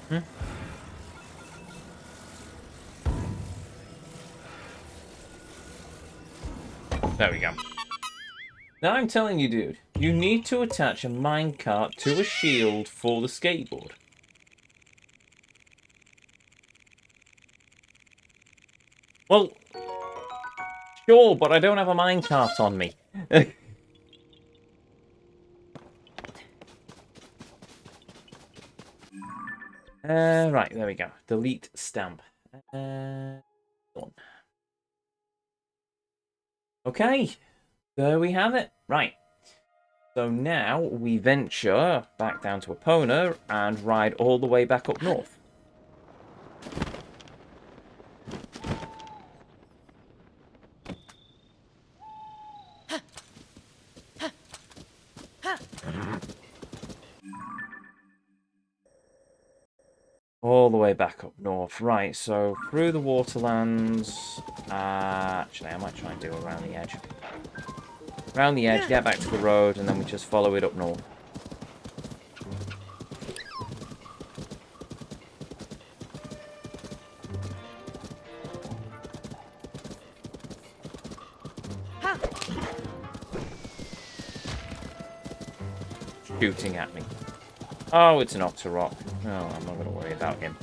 Hmm? There we go. Now I'm telling you, dude, you need to attach a minecart to a shield for the skateboard. Well, sure, but I don't have a minecart on me. Right, there we go. Delete stamp. Done. Okay, there we have it. Right. So now we venture back down to Epona and ride all the way back up north. All the way back up north. Right, so through the waterlands. Actually, I might try and do it around the edge. Around the edge, get back to the road, and then we just follow it up north. Shooting at me. Oh, it's an Octorok. Oh, I'm not going to worry about him.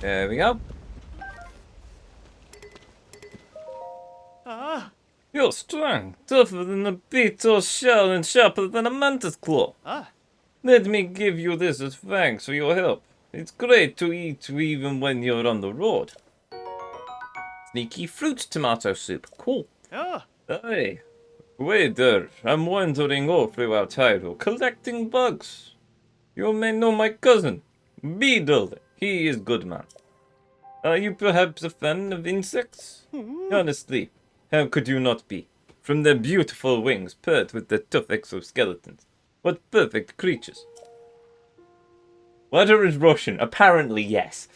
There we go. You're strong, tougher than a beetle's shell and sharper than a mantis claw. Let me give you this as thanks for your help. It's great to eat even when you're on the road. Sneaky fruit tomato soup. Cool. Hey, wait there. I'm wandering all throughout Hyrule, collecting bugs. You may know my cousin, Beedle. He is good man. Are you perhaps a fan of insects? Honestly, how could you not be? From their beautiful wings paired with their tough exoskeletons. What perfect creatures. Whether is Russian? Apparently, yes.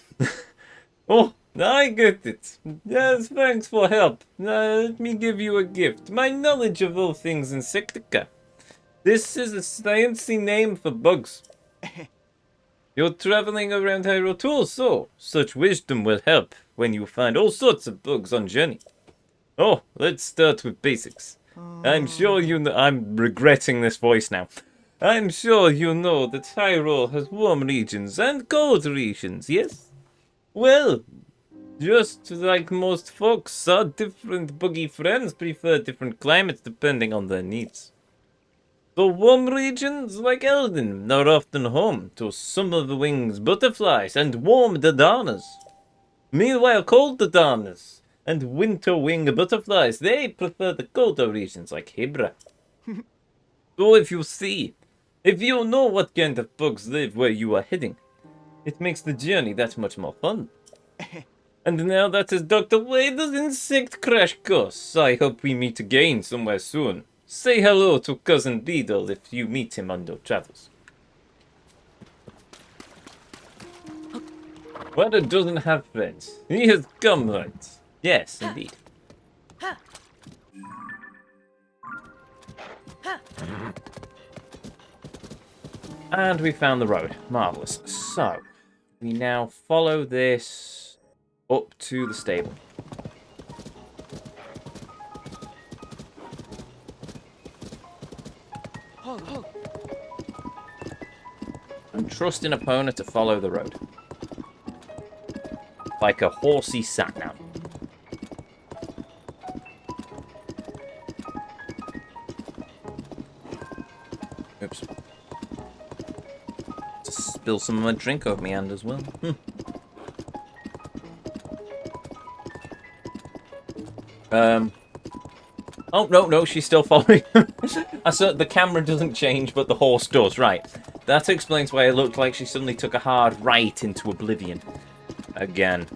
Oh, I get it. Yes, thanks for help. Let me give you a gift. My knowledge of all things Insectica. This is a sciencey name for bugs. You're traveling around Hyrule too, so such wisdom will help when you find all sorts of bugs on journey. Oh, let's start with basics. I'm sure you know. I'm regretting this voice now. I'm sure you know that Hyrule has warm regions and cold regions, yes? Well, just like most folks, our different buggy friends prefer different climates depending on their needs. The warm regions, like Elden, are often home to summer-winged butterflies and warm Dadanas. Meanwhile, cold Dadanas and winter-winged butterflies, they prefer the colder regions like Hibra. So if you know what kind of bugs live where you are heading, it makes the journey that much more fun. And now that is Dr. Wader's insect crash course. I hope we meet again somewhere soon. Say hello to Cousin Beedle if you meet him on your travels. Wader doesn't have friends. He has comrades. Yes, indeed. And we found the road. Marvellous. So, we now follow this up to the stable. I'm trusting Epona to follow the road. Like a horsey sat-nav. Oops. Just spill some of my drink over my hand as well. Oh, no, she's still following. I saw the camera doesn't change, but the horse does. Right. That explains why it looked like she suddenly took a hard right into oblivion. Again.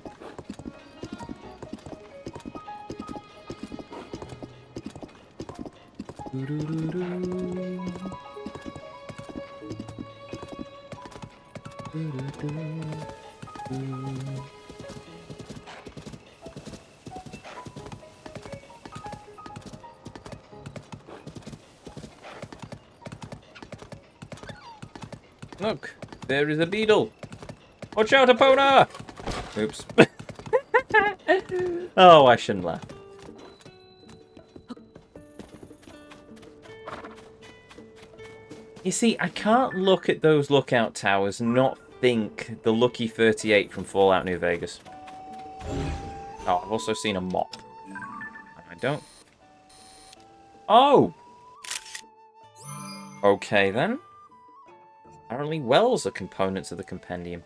Look, there is a beetle. Watch out, Epona! Oops. Oh, I shouldn't laugh. You see, I can't look at those lookout towers and not think the Lucky 38 from Fallout New Vegas. Oh, I've also seen a mop. I don't... Oh! Okay, then. Apparently wells are components of the compendium.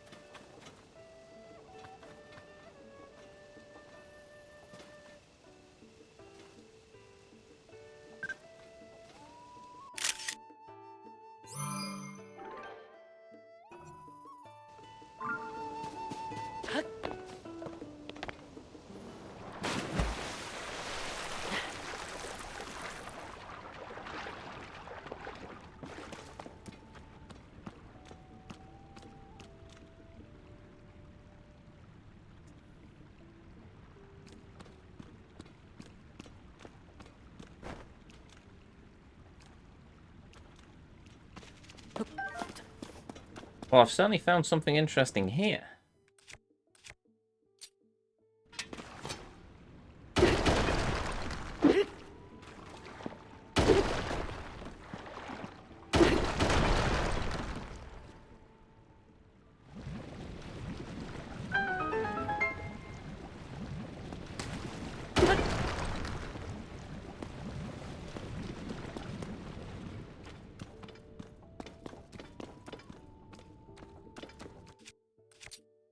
Well, I've certainly found something interesting here.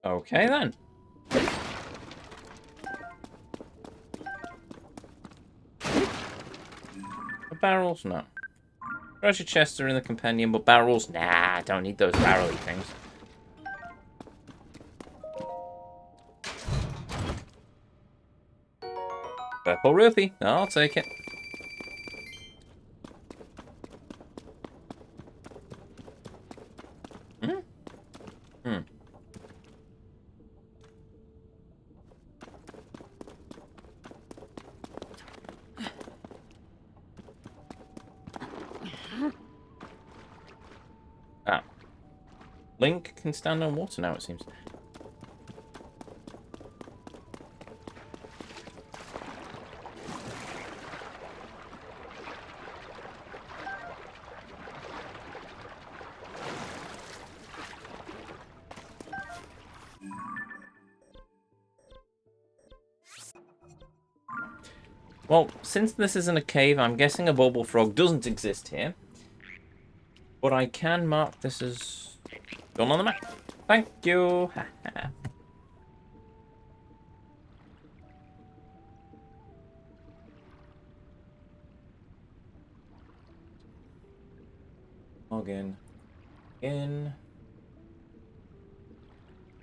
Okay, then. The barrels? No. Treasure chests are in the compendium, but barrels? Nah, I don't need those barrel-y things. Purple rupee. I'll take it. Ah. Link can stand on water now, it seems. Well, since this isn't a cave, I'm guessing a bubble frog doesn't exist here. But I can mark this as done on the map. Thank you. Log in.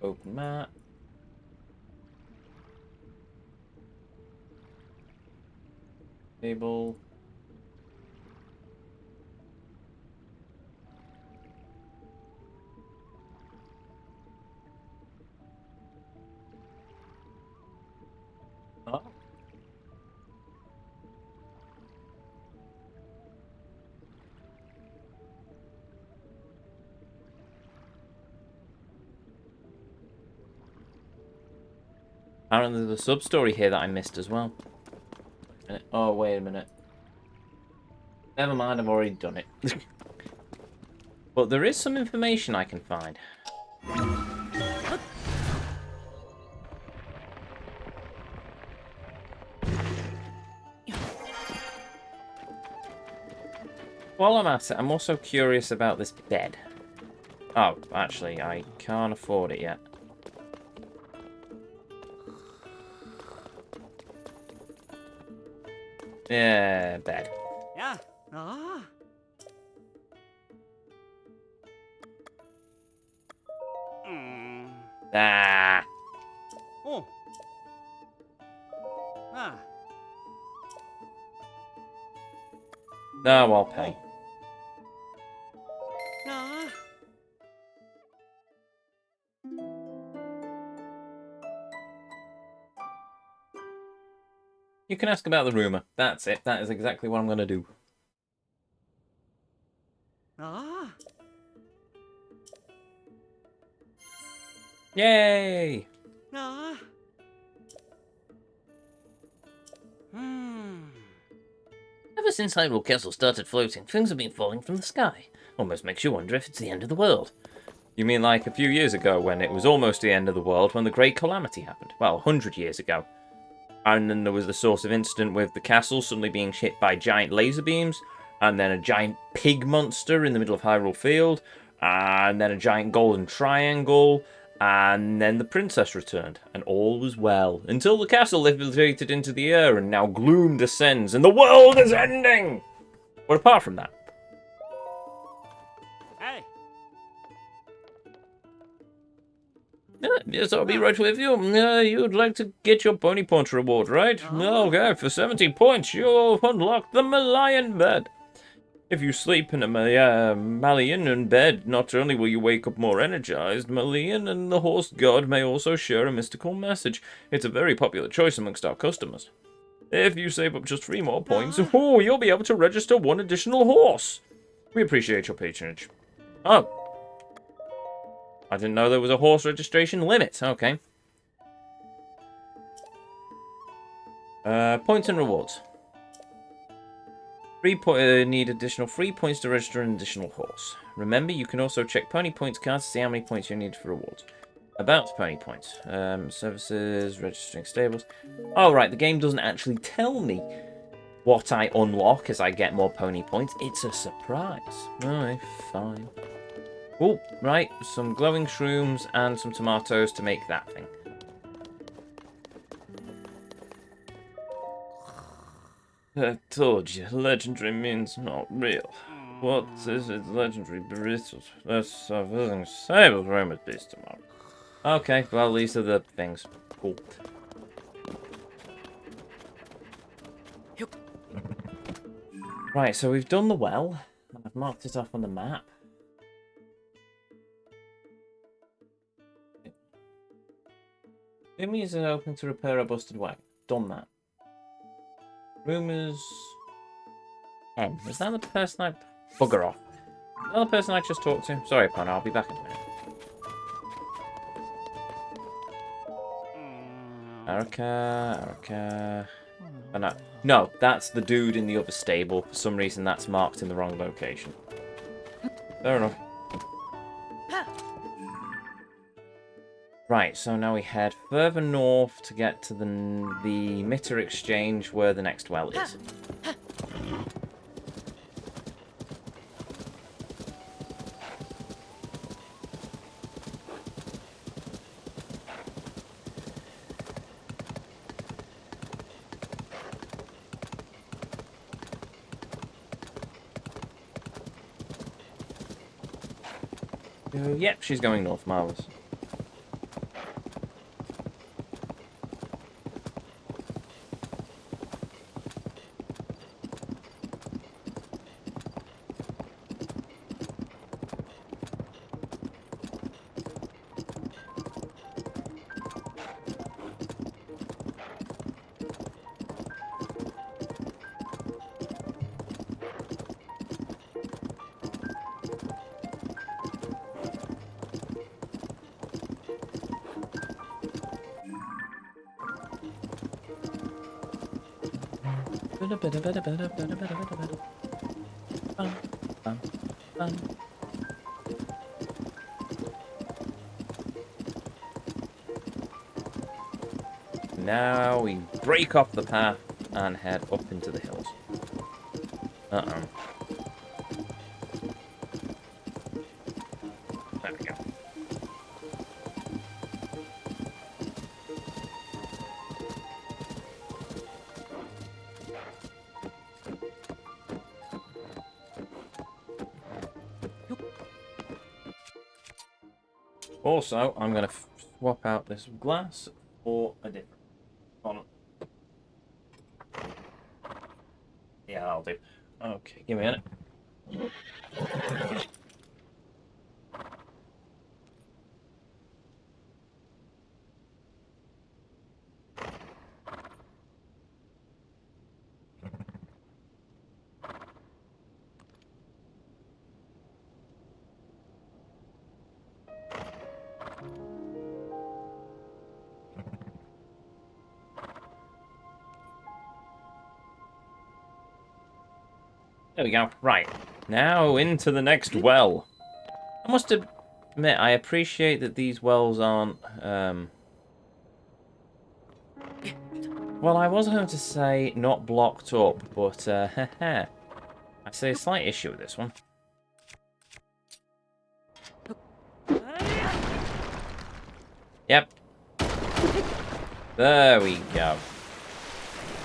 Open map. Table. Oh. Apparently there's a sub-story here that I missed as well. Oh, wait a minute. Never mind, I've already done it. But there is some information I can find. While I'm at it, I'm also curious about this bed. Oh, actually, I can't afford it yet. Yeah, bed. Yeah. Ah. Ah. Oh. Ah. No, I'll pay. Ah. You can ask about the rumour. That's it. That is exactly what I'm going to do. Ah. Yay! Ah. Ever since Hyrule Castle started floating, things have been falling from the sky. Almost makes you wonder if it's the end of the world. You mean like a few years ago when it was almost the end of the world when the Great Calamity happened? Well, 100 years ago. And then there was the sort of incident with the castle suddenly being hit by giant laser beams, and then a giant pig monster in the middle of Hyrule Field, and then a giant golden triangle, and then the princess returned, and all was well, until the castle levitated into the air, and now gloom descends, and the world is ending! But apart from that, Hey. yes, I'll be right with you. You'd like to get your pony point reward, right? Okay, for 70 points, you'll unlock the Malayan bed. If you sleep in a Malayan bed, not only will you wake up more energized, Malayan and the horse god may also share a mystical message. It's a very popular choice amongst our customers. If you save up just 3 more points, you'll be able to register 1 additional horse. We appreciate your patronage. Oh. I didn't know there was a horse registration limit. Okay. Points and rewards. Need additional 3 points to register an additional horse. Remember, you can also check pony points cards to see how many points you need for rewards. About pony points. Services, registering stables. Oh, right, the game doesn't actually tell me what I unlock as I get more pony points. It's a surprise. Alright, fine. Oh, right, some glowing shrooms and some tomatoes to make that thing. I told you, legendary means not real. What is it, legendary burritos? That's everything sable room at beast tomorrow. Okay, well, these are the things. Cool. Right, so we've done the well. I've marked it off on the map. It means it's open to repair a busted wagon. Done that. Rumors. M. Is that the person I... Bugger off. Is that the person I just talked to? Sorry, Pon, I'll be back in a minute. Erica. Oh, no. No, that's the dude in the other stable. For some reason, that's marked in the wrong location. Fair enough. Right, so now we head further north to get to the Mitter Exchange where the next well is. Yep, she's going north, marvellous. Now we break off the path and head up into the hills. Uh-oh. There we go. Also, I'm going to swap out this glass for a different one. Yeah, I'll do. Okay, give me a minute. There we go. Right. Now into the next well. I must admit, I appreciate that these wells aren't, well, I was going to say not blocked up, but, I see a slight issue with this one. Yep. There we go.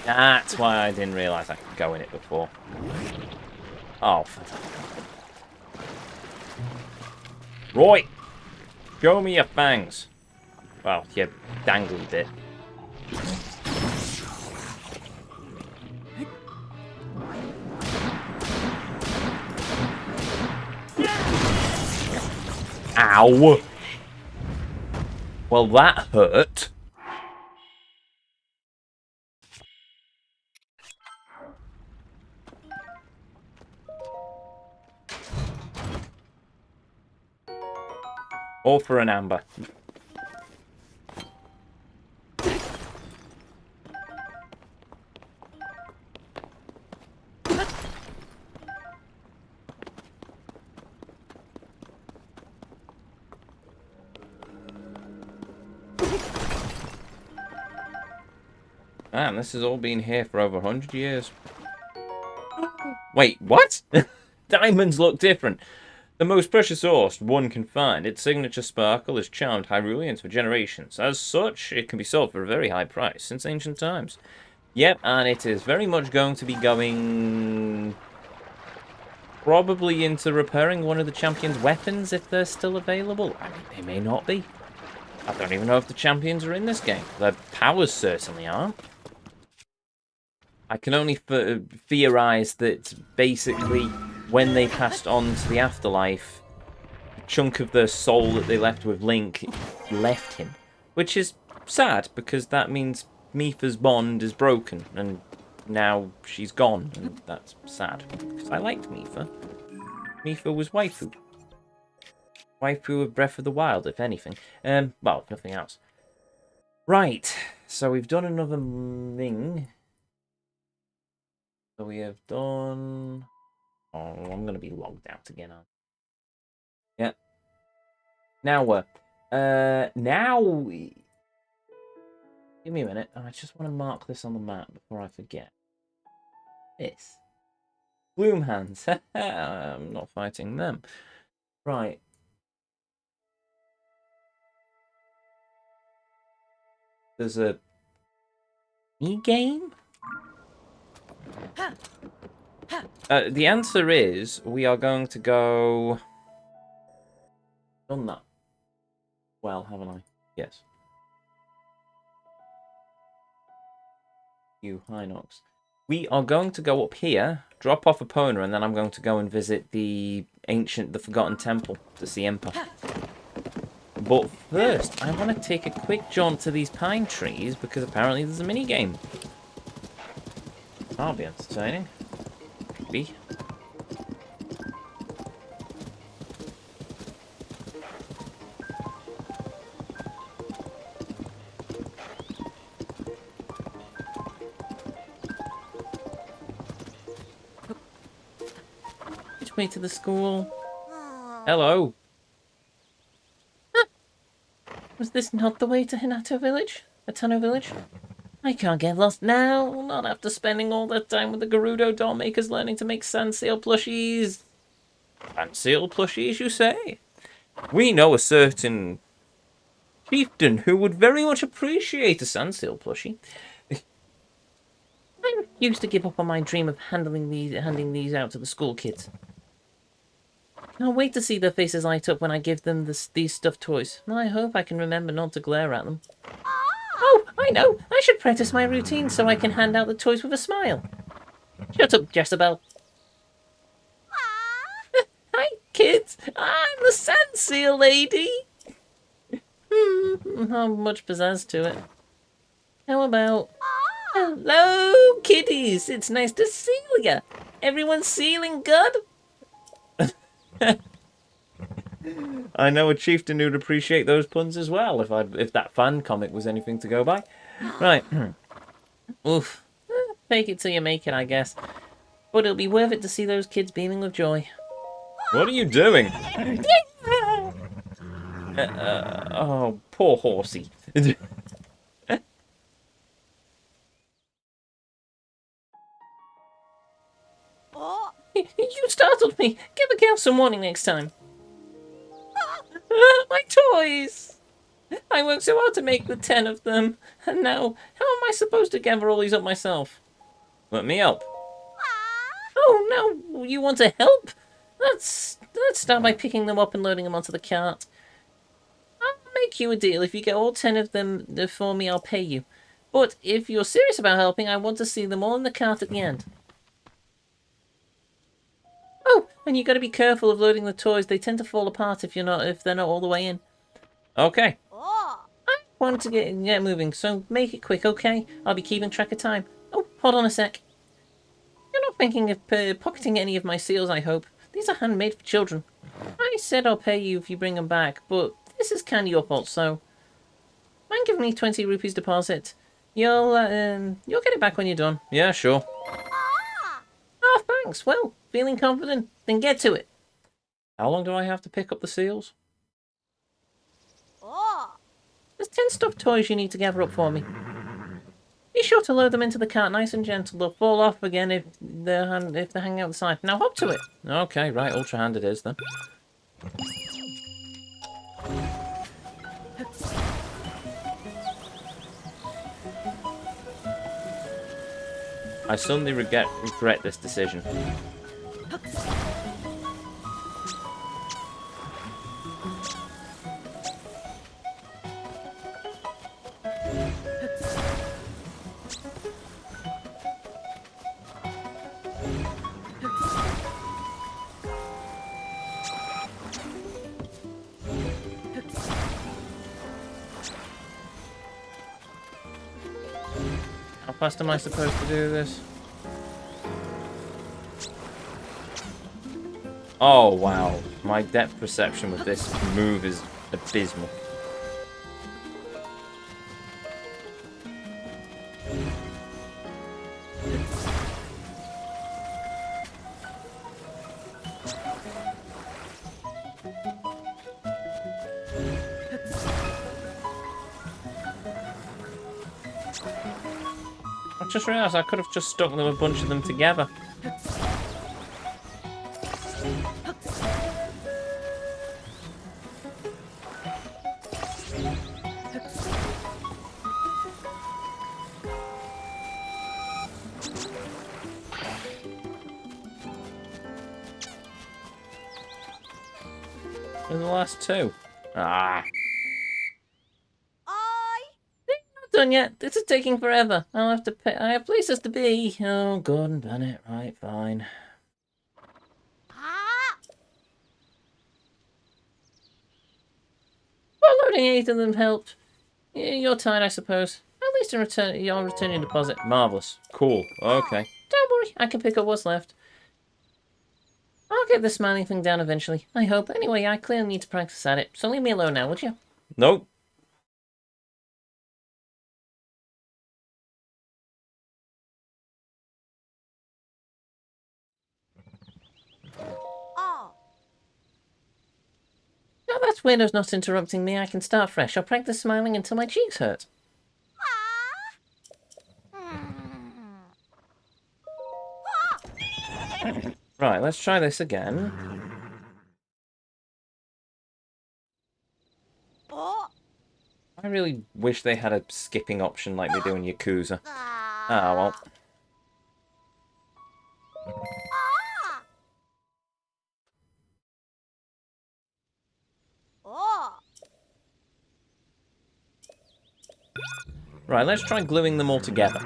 That's why I didn't realise I could go in it before. Oh, right. Show me your fangs. Well, your dangly bit. Ow. Well, that hurt. All for an amber. Man, this has all been here for over 100 years. Wait, what? Diamonds look different. The most precious ore one can find. Its signature sparkle has charmed Hyruleans for generations. As such, it can be sold for a very high price since ancient times. Yep, and it is very much going to be going probably into repairing one of the champion's weapons if they're still available. I mean, they may not be. I don't even know if the champions are in this game. Their powers certainly aren't. I can only theorize that basically when they passed on to the afterlife, a chunk of their soul that they left with Link left him. Which is sad, because that means Mipha's bond is broken, and now she's gone, and that's sad. Because I liked Mipha. Mipha was waifu. Waifu of Breath of the Wild, if anything. Well, if nothing else. Right, so we've done another thing. So we have done... Oh, I'm going to be logged out again, aren't I? Yeah. Now what? Now... Give me a minute. I just want to mark this on the map before I forget. This. Bloom hands. I'm not fighting them. Right. There's a... E-game? The answer is we are going to go... Done that. Well, haven't I? Yes. You, Hinox. We are going to go up here, drop off Epona, and then I'm going to go and visit the Forgotten Temple to see Impa. But first, I want to take a quick jaunt to these pine trees, because apparently there's a mini-game. That'll be entertaining. Maybe. Which way to the school? Hello. Huh. Was this not the way to Hinato Village? Atano Village? I can't get lost now, not after spending all that time with the Gerudo doll makers learning to make SenSEAL plushies. SenSEAL plushies, you say? We know a certain chieftain who would very much appreciate a SenSEAL plushie. I refuse to give up on my dream of handing these out to the school kids. I'll wait to see their faces light up when I give them these stuffed toys. I hope I can remember not to glare at them. Oh, I know! I should practice my routine so I can hand out the toys with a smile. Shut up, Jezebel. Hi, kids! I'm the SenSEAL lady! Not much pizzazz to it. How about... Hello, kiddies! It's nice to see ya! Everyone's sealing good? I know a chieftain who'd appreciate those puns as well, if that fan comic was anything to go by. Right. Oof. Fake it till you make it, I guess. But it'll be worth it to see those kids beaming with joy. What are you doing? Oh, poor horsey. You startled me! Give the girl some warning next time. My toys! I worked so hard to make the 10 of them, and now, how am I supposed to gather all these up myself? Let me help. Oh, no, you want to help? Let's start by picking them up and loading them onto the cart. I'll make you a deal. If you get all 10 of them for me, I'll pay you. But if you're serious about helping, I want to see them all in the cart at the end. Oh, and you got to be careful of loading the toys. They tend to fall apart if they're not all the way in. Okay. I want to get moving, so make it quick, okay? I'll be keeping track of time. Oh, hold on a sec. You're not thinking of pocketing any of my seals, I hope. These are handmade for children. I said I'll pay you if you bring them back, but this is kind of your fault, so... Mind giving me 20 rupees deposit. You'll get it back when you're done. Yeah, sure. Oh, thanks. Well, feeling confident? Then get to it. How long do I have to pick up the seals? There's 10 stuffed toys you need to gather up for me. Be sure to load them into the cart nice and gentle. They'll fall off again if they're hanging out the side. Now hop to it. Okay, right, ultra hand it is then. I suddenly regret this decision. How fast am I supposed to do this? Oh, wow. My depth perception with this move is abysmal. I just realised I could have just stuck them, a bunch of them together. And the last two. Ah. Not done yet. This is taking forever. I'll have to pay. I have places to be. Oh, Gordon Bennett. Right, fine. Well, loading 8 of them helped. You're tired, I suppose. At least you'll return your deposit. Marvellous. Cool. Okay. Don't worry, I can pick up what's left. I'll get the smiling thing down eventually, I hope. Anyway, I clearly need to practice at it, so leave me alone now, would you? Nope. Now that Window's not interrupting me, I can start fresh. I'll practice smiling until my cheeks hurt. Right, let's try this again. I really wish they had a skipping option like they do in Yakuza. Ah, well. Right, let's try gluing them all together.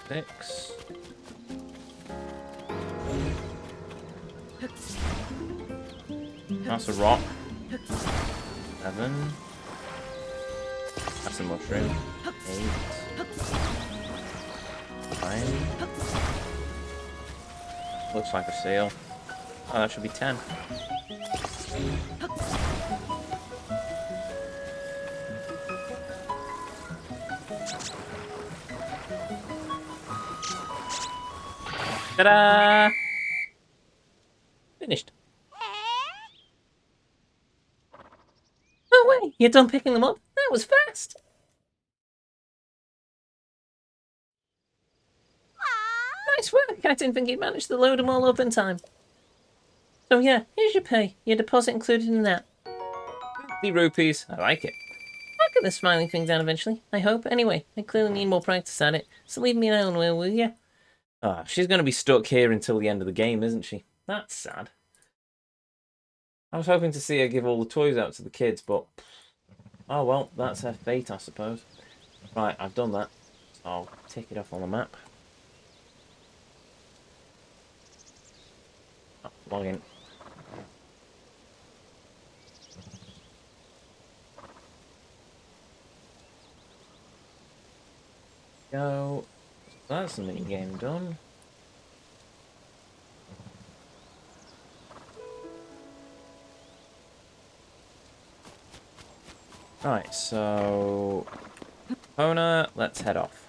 Six. That's a rock. 7. That's a mushroom. 8. 9. Looks like a seal. Oh, that should be 10. Ta-da! Finished. Oh wait, you're done picking them up? That was fast! Nice work! I didn't think you'd managed to load them all up in time. So yeah, here's your pay. Your deposit included in that. 50 rupees. I like it. I'll get the smiling thing down eventually, I hope. Anyway, I clearly need more practice at it, so leave me alone, will ya? Ah, she's going to be stuck here until the end of the game, isn't she? That's sad. I was hoping to see her give all the toys out to the kids, but... oh well, that's her fate, I suppose. Right, I've done that. So I'll tick it off on the map. Oh, log in. Go. That's the mini game done. Right, so Epona, let's head off.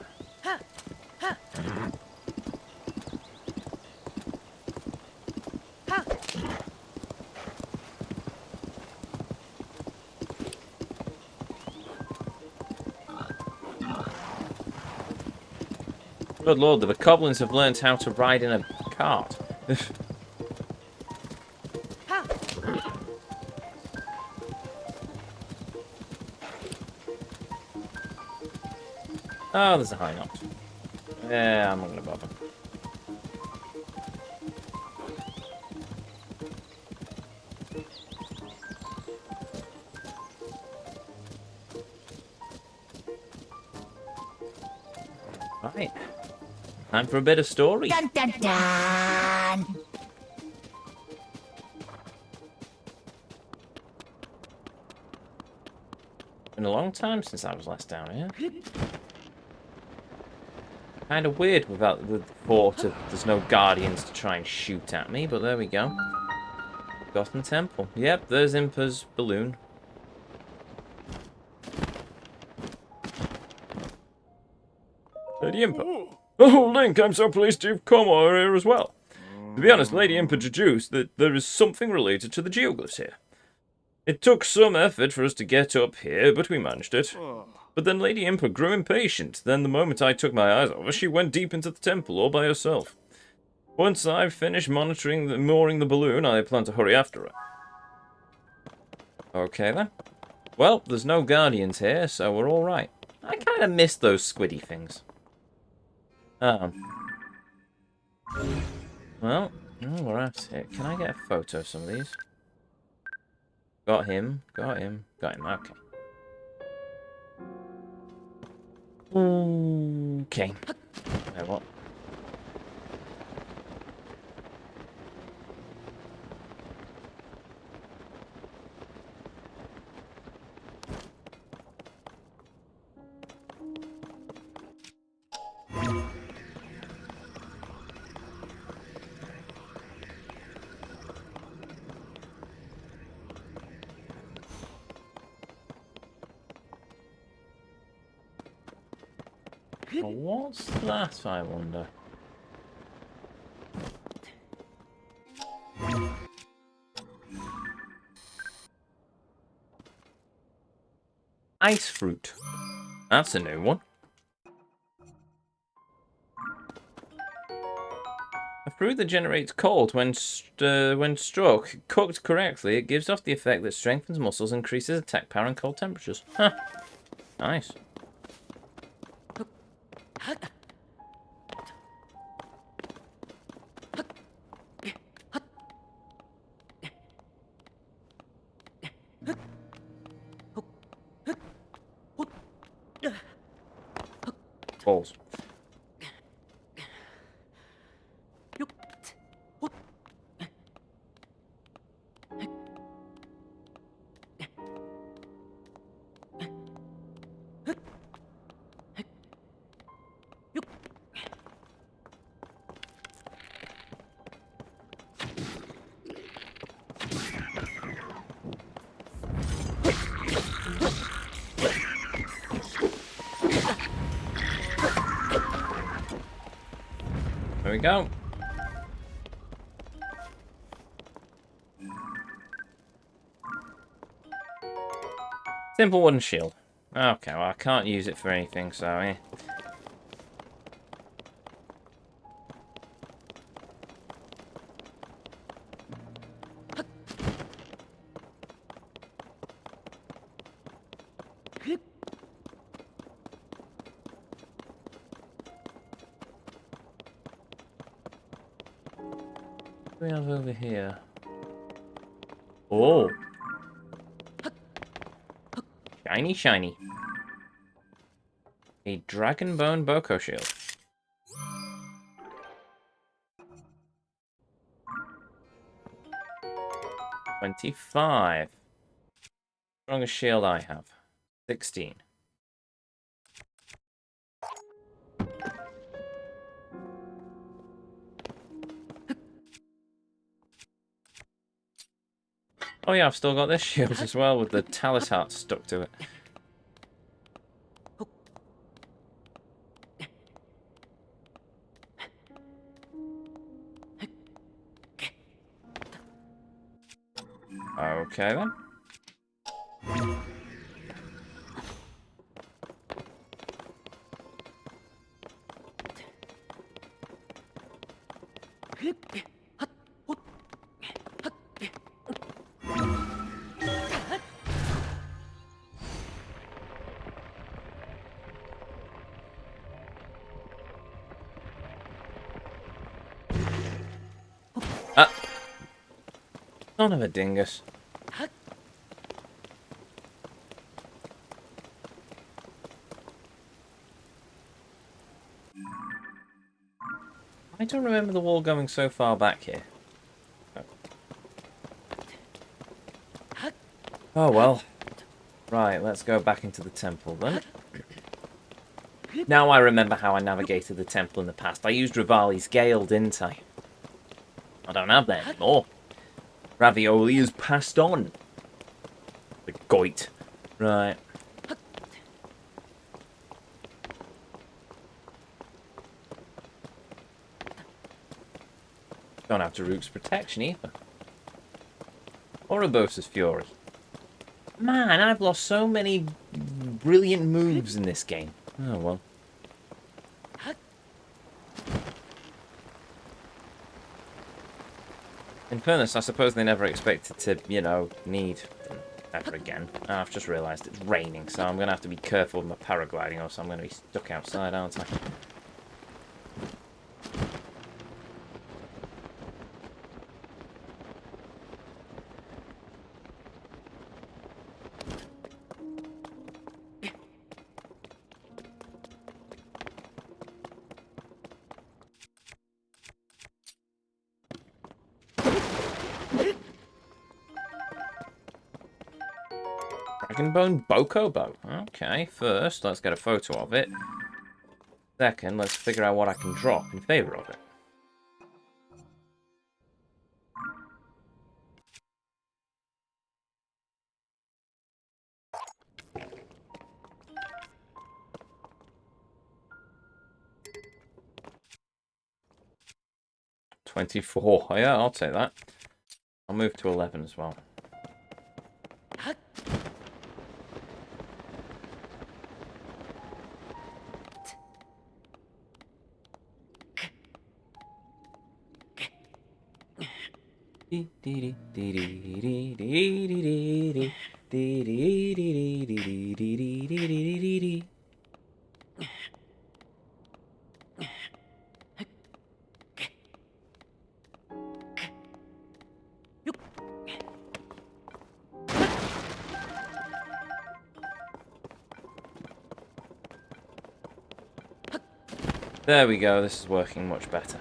Good lord, the Bokoblins have learned how to ride in a cart. Oh, there's a high knot. Yeah, I'm not gonna bother. Right. Time for a bit of story. Dun dun dun! Been a long time since I was last down here. Kind of weird without the thought of there's no guardians to try and shoot at me, but there we go. Forgotten Temple. Yep, there's Impa's balloon. Lady Impa. Oh, Link, I'm so pleased you've come over here as well. To be honest, Lady Impa deduced that there is something related to the geoglyphs here. It took some effort for us to get up here, but we managed it. But then Lady Impa grew impatient. Then the moment I took my eyes off her, she went deep into the temple all by herself. Once I've finished mooring the balloon, I plan to hurry after her. Okay then. Well, there's no guardians here, so we're all right. I kind of miss those squiddy things. Well, we're at it. Can I get a photo of some of these? Got him, got him, got him. Okay. Okay. What? Well, what's that, I wonder? Ice fruit. That's a new one. A fruit that generates cold when struck. Cooked correctly, it gives off the effect that strengthens muscles, increases attack power, and cold temperatures. Huh. Nice. Balls. There we go. Simple wooden shield. Okay, well I can't use it for anything, so eh. What do we have over here? Oh. Shiny, shiny. A dragon bone Boko shield. $25. Strongest shield I have. 16. Oh yeah, I've still got this shield as well with the Talus heart stuck to it. Okay then. Son of a dingus. I don't remember the wall going so far back here. Oh well. Right, let's go back into the temple then. Now I remember how I navigated the temple in the past. I used Rivali's Gale, didn't I? I don't have that anymore. Ravioli is passed on. The goit. Right. Don't have to Rook's Protection either. Or Urbosa's Fury. Man, I've lost so many brilliant moves in this game. Oh well. In fairness, I suppose they never expected to, you know, need them ever again. Oh, I've just realised it's raining, so I'm going to have to be careful with my paragliding, or else I'm going to be stuck outside, aren't I? Dragonbone Bokobo. Okay, first, let's get a photo of it. Second, let's figure out what I can drop in favour of it. 24. Oh, yeah, I'll take that. I'll move to 11 as well. There we go, this is working much better.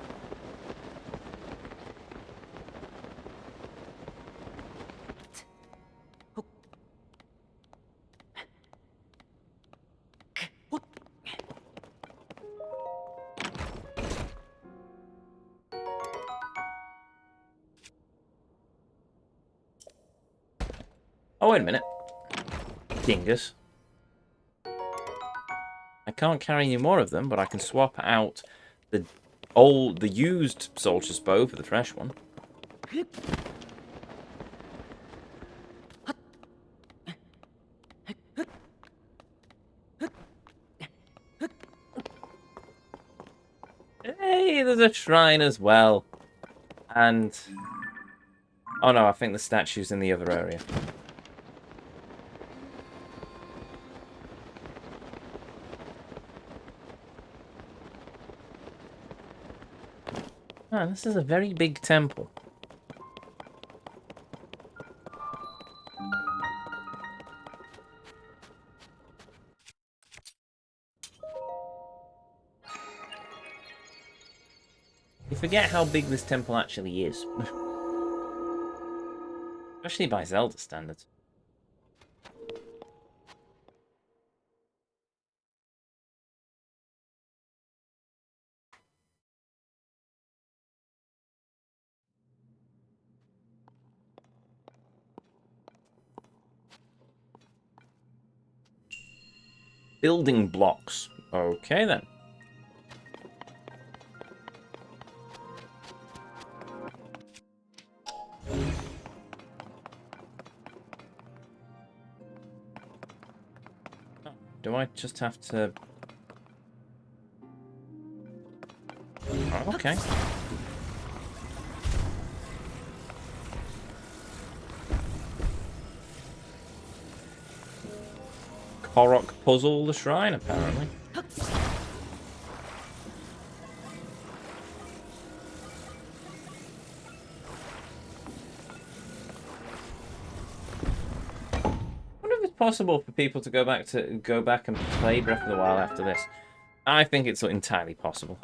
Oh, wait a minute. Dingus. I can't carry any more of them, but I can swap out the used soldier's bow for the fresh one. Hey, there's a shrine as well. And... oh no, I think the statue's in the other area. Ah, this is a very big temple. You forget how big this temple actually is. Especially by Zelda standards. Building blocks. Okay then. Do I just have to... oh, okay. Korok puzzle the shrine, apparently. Possible for people to go back and play Breath of the Wild after this. I think it's entirely possible.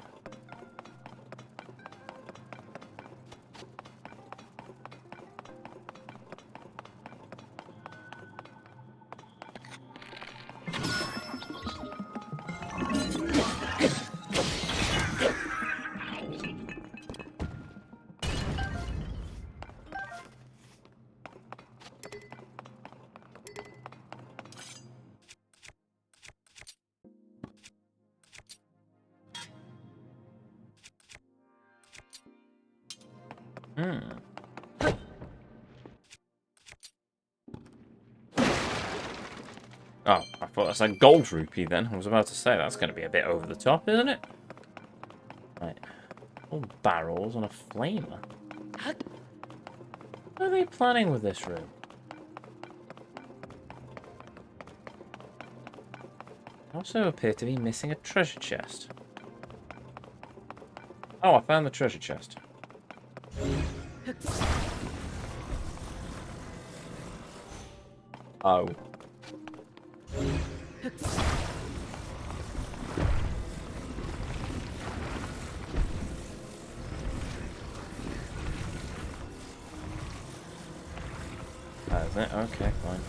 Oh, I thought that's a gold rupee then. I was about to say, that's going to be a bit over the top, isn't it? Right. All barrels on a flamer. What are they planning with this room? I also appear to be missing a treasure chest. Oh, I found the treasure chest. Oh. That is it? Okay, fine.